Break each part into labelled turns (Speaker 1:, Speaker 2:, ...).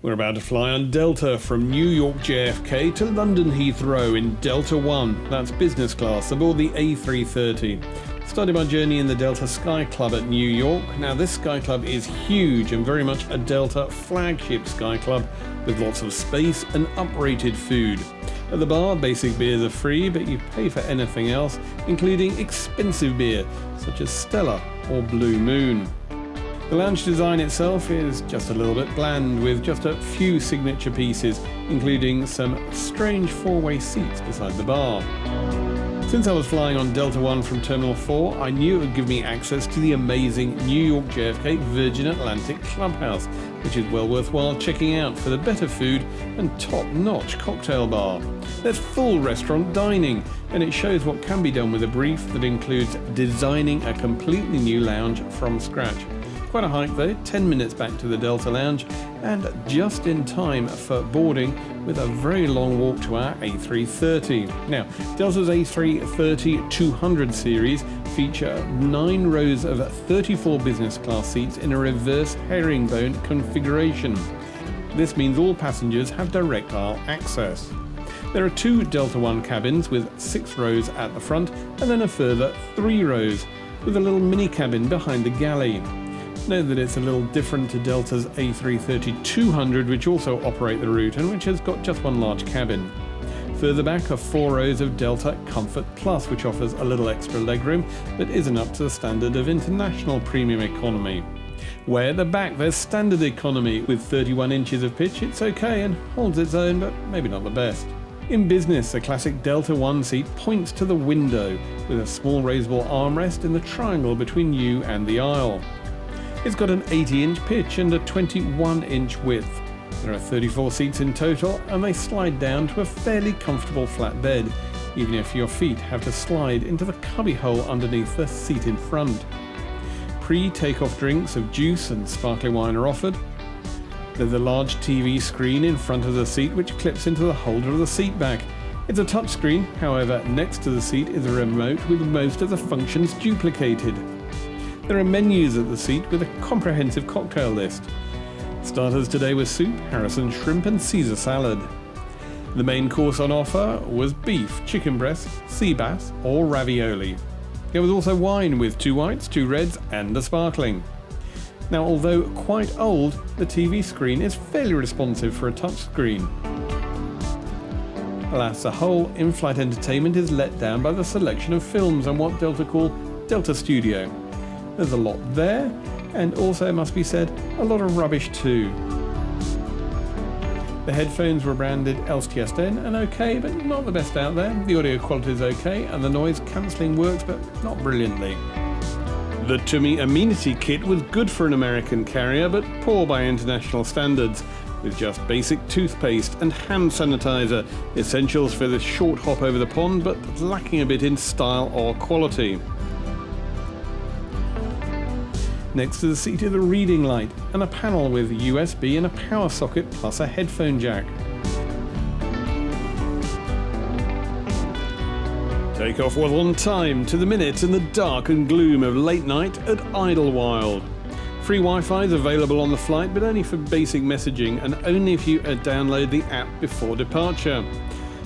Speaker 1: We're about to fly on Delta from New York JFK to London Heathrow in Delta-One, that's business class, aboard the A330. Started my journey in the Delta Sky Club at New York. Now this Sky Club is huge and very much a Delta flagship Sky Club with lots of space and uprated food. At the bar, basic beers are free, but you pay for anything else, including expensive beer such as Stella or Blue Moon. The lounge design itself is just a little bit bland, with just a few signature pieces, including some strange four-way seats beside the bar. Since I was flying on Delta One from Terminal 4, I knew it would give me access to the amazing New York JFK Virgin Atlantic Clubhouse, which is well worthwhile checking out for the better food and top-notch cocktail bar. There's full restaurant dining, and it shows what can be done with a brief that includes designing a completely new lounge from scratch. Quite a hike though, 10 minutes back to the Delta Lounge, and just in time for boarding with a very long walk to our A330. Now, Delta's A330-200 series feature 9 rows of 34 business class seats in a reverse herringbone configuration. This means all passengers have direct aisle access. There are 2 Delta One cabins with 6 rows at the front, and then a further 3 rows with a little mini cabin behind the galley. Note that it's a little different to Delta's A330-200, which also operate the route and which has got just one large cabin. Further back are 4 rows of Delta Comfort Plus, which offers a little extra legroom but isn't up to the standard of international premium economy. Way at the back there's standard economy with 31 inches of pitch. It's okay and holds its own, but maybe not the best. In business, a classic Delta One seat points to the window with a small raisable armrest in the triangle between you and the aisle. It's got an 80-inch pitch and a 21-inch width. There are 34 seats in total, and they slide down to a fairly comfortable flat bed, even if your feet have to slide into the cubbyhole underneath the seat in front. Pre-takeoff drinks of juice and sparkling wine are offered. There's a large TV screen in front of the seat which clips into the holder of the seat back. It's a touchscreen, however, next to the seat is a remote with most of the functions duplicated. There are menus at the seat with a comprehensive cocktail list. Starters today were soup, Harrison shrimp and Caesar salad. The main course on offer was beef, chicken breast, sea bass or ravioli. There was also wine with 2 whites, 2 reds and a sparkling. Now, although quite old, the TV screen is fairly responsive for a touchscreen. Alas, the whole in-flight entertainment is let down by the selection of films and what Delta call Delta Studio. There's a lot there, and also, it must be said, a lot of rubbish too. The headphones were branded LHR and okay, but not the best out there. The audio quality is okay, and the noise cancelling works, but not brilliantly. The Tummy amenity kit was good for an American carrier, but poor by international standards, with just basic toothpaste and hand sanitizer, essentials for this short hop over the pond, but lacking a bit in style or quality. Next to the seat is a reading light and a panel with USB and a power socket plus a headphone jack. Takeoff was on time, to the minute, in the dark and gloom of late night at Idlewild. Free Wi-Fi is available on the flight, but only for basic messaging and only if you download the app before departure.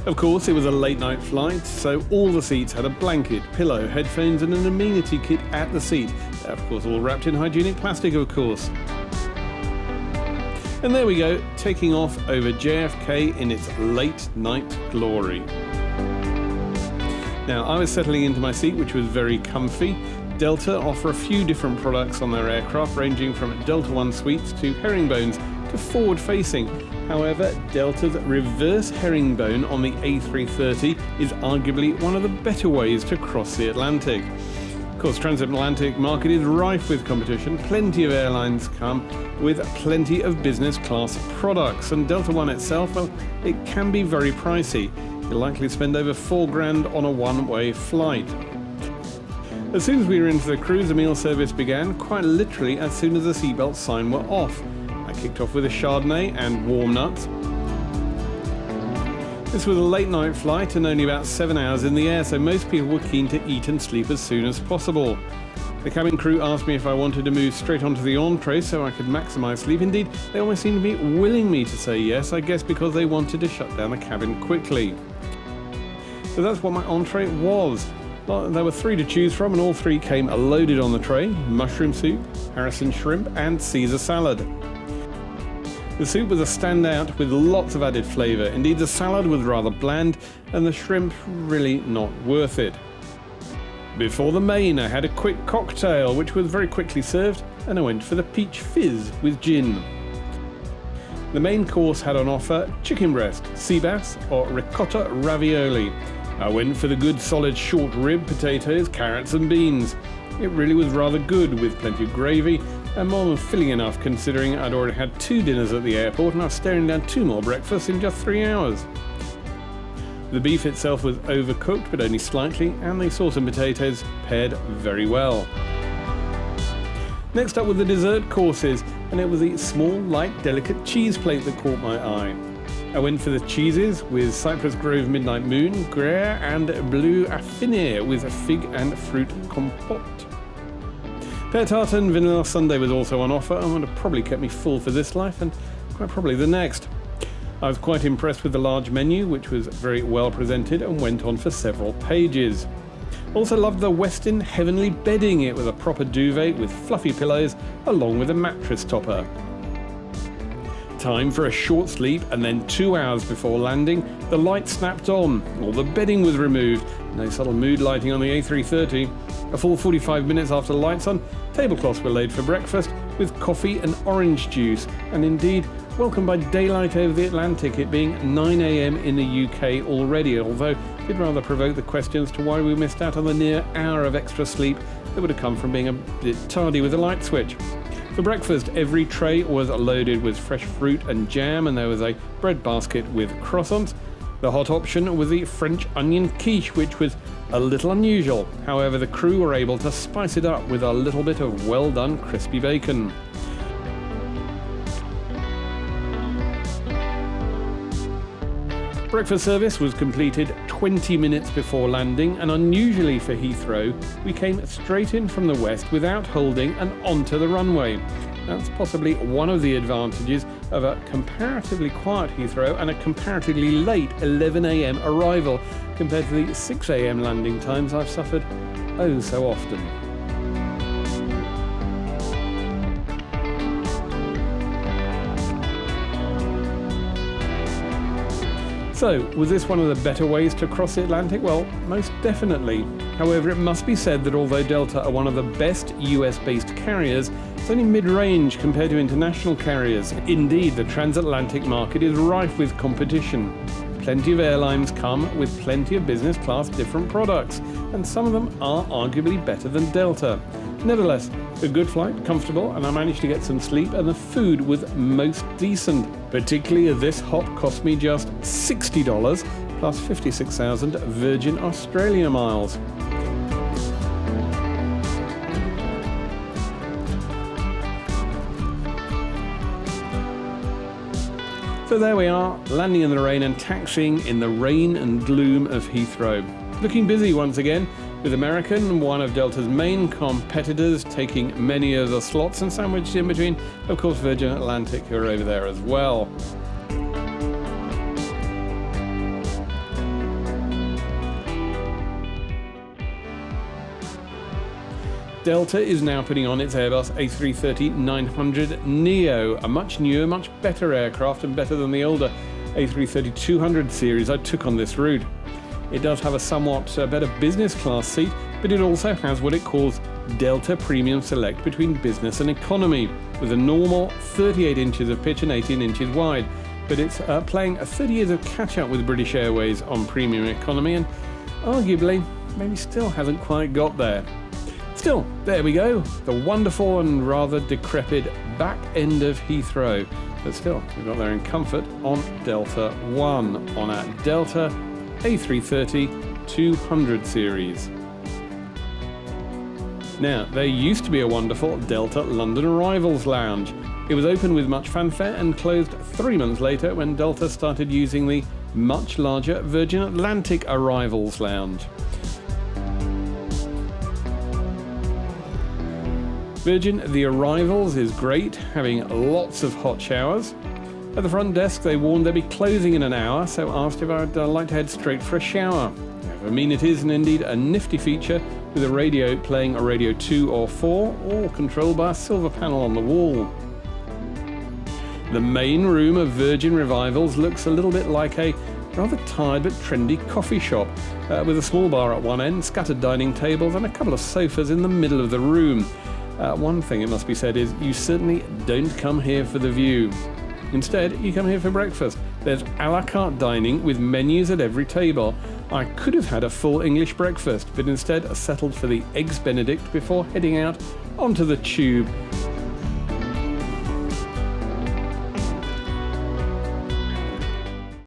Speaker 1: Of course, it was a late night flight, so all the seats had a blanket, pillow, headphones and an amenity kit at the seat. Of course, all wrapped in hygienic plastic, of course. And there we go, taking off over JFK in its late night glory. Now, I was settling into my seat, which was very comfy. Delta offer a few different products on their aircraft, ranging from Delta One suites to herringbones to forward-facing. However, Delta's reverse herringbone on the A330 is arguably one of the better ways to cross the Atlantic. Of course, transatlantic market is rife with competition. Plenty of airlines come with plenty of business class products, and Delta One itself, well, it can be very pricey. You'll likely spend over $4,000 on a one-way flight. As soon as we were into the cruise, the meal service began, quite literally as soon as the seatbelt sign were off. I kicked off with a Chardonnay and warm nuts. This was a late night flight and only about 7 hours in the air, so most people were keen to eat and sleep as soon as possible. The cabin crew asked me if I wanted to move straight onto the entree so I could maximise sleep. Indeed, they almost seemed to be willing me to say yes, I guess because they wanted to shut down the cabin quickly. So that's what my entree was. Well, there were 3 to choose from, and all 3 came loaded on the tray: mushroom soup, Harrison shrimp, and Caesar salad. The soup was a standout with lots of added flavour. Indeed, the salad was rather bland, and the shrimp really not worth it. Before the main, I had a quick cocktail, which was very quickly served, and I went for the peach fizz with gin. The main course had on offer chicken breast, sea bass, or ricotta ravioli. I went for the good solid short rib, potatoes, carrots and beans. It really was rather good, with plenty of gravy and more than filling enough considering I'd already had 2 dinners at the airport and I was staring down 2 more breakfasts in just 3 hours. The beef itself was overcooked but only slightly, and the sauce and potatoes paired very well. Next up were the dessert courses, and it was the small, light, delicate cheese plate that caught my eye. I went for the cheeses with Cypress Grove Midnight Moon, Gruyere and Bleu Affiné with a fig and fruit compote. Pear tart and vanilla sundae was also on offer and would have probably kept me full for this life and quite probably the next. I was quite impressed with the large menu, which was very well presented and went on for several pages. Also loved the Westin Heavenly bedding. It was a proper duvet with fluffy pillows along with a mattress topper. Time for a short sleep, and then 2 hours before landing, the lights snapped on, all the bedding was removed, no subtle mood lighting on the A330. A full 45 minutes after the lights on, tablecloths were laid for breakfast with coffee and orange juice, and indeed welcomed by daylight over the Atlantic, it being 9 a.m. in the UK already, although it rather provoked the question as to why we missed out on the near hour of extra sleep that would have come from being a bit tardy with the light switch. For breakfast, every tray was loaded with fresh fruit and jam, and there was a bread basket with croissants. The hot option was the French onion quiche, which was a little unusual. However, the crew were able to spice it up with a little bit of well-done crispy bacon. Breakfast service was completed 20 minutes before landing, and unusually for Heathrow, we came straight in from the west without holding and onto the runway. That's possibly one of the advantages of a comparatively quiet Heathrow and a comparatively late 11 a.m. arrival compared to the 6 a.m. landing times I've suffered oh so often. So, was this one of the better ways to cross the Atlantic? Well, most definitely. However, it must be said that although Delta are one of the best US-based carriers, it's only mid-range compared to international carriers. Indeed, the transatlantic market is rife with competition. Plenty of airlines come with plenty of business class different products, and some of them are arguably better than Delta. Nevertheless, a good flight, comfortable, and I managed to get some sleep, and the food was most decent. Particularly as this hop cost me just $60 plus 56,000 Virgin Australia miles. So there we are, landing in the rain and taxiing in the rain and gloom of Heathrow. Looking busy once again, with American, one of Delta's main competitors, taking many of the slots and sandwiched in between, of course, Virgin Atlantic, who are over there as well. Delta is now putting on its Airbus A330-900neo, a much newer, much better aircraft and better than the older A330-200 series I took on this route. It does have a somewhat better business class seat, but it also has what it calls Delta Premium Select between business and economy, with a normal 38 inches of pitch and 18 inches wide. But it's playing 30 years of catch-up with British Airways on premium economy, and arguably maybe still hasn't quite got there. Still, there we go, the wonderful and rather decrepit back end of Heathrow. But still, we got there in comfort on Delta One, on our Delta A330-200 series. Now, there used to be a wonderful Delta London Arrivals Lounge. It was open with much fanfare and closed 3 months later when Delta started using the much larger Virgin Atlantic Arrivals Lounge. Virgin, the arrivals is great, having lots of hot showers. At the front desk, they warned they'd be closing in an hour, so asked if I'd like to head straight for a shower. Amenities, and indeed a nifty feature with a radio playing a radio 2 or 4, all controlled by a silver panel on the wall. The main room of Virgin Revivals looks a little bit like a rather tired but trendy coffee shop, with a small bar at one end, scattered dining tables and a couple of sofas in the middle of the room. One thing it must be said is you certainly don't come here for the view. Instead, you come here for breakfast. There's a la carte dining with menus at every table. I could have had a full English breakfast, but instead I settled for the Eggs Benedict before heading out onto the tube.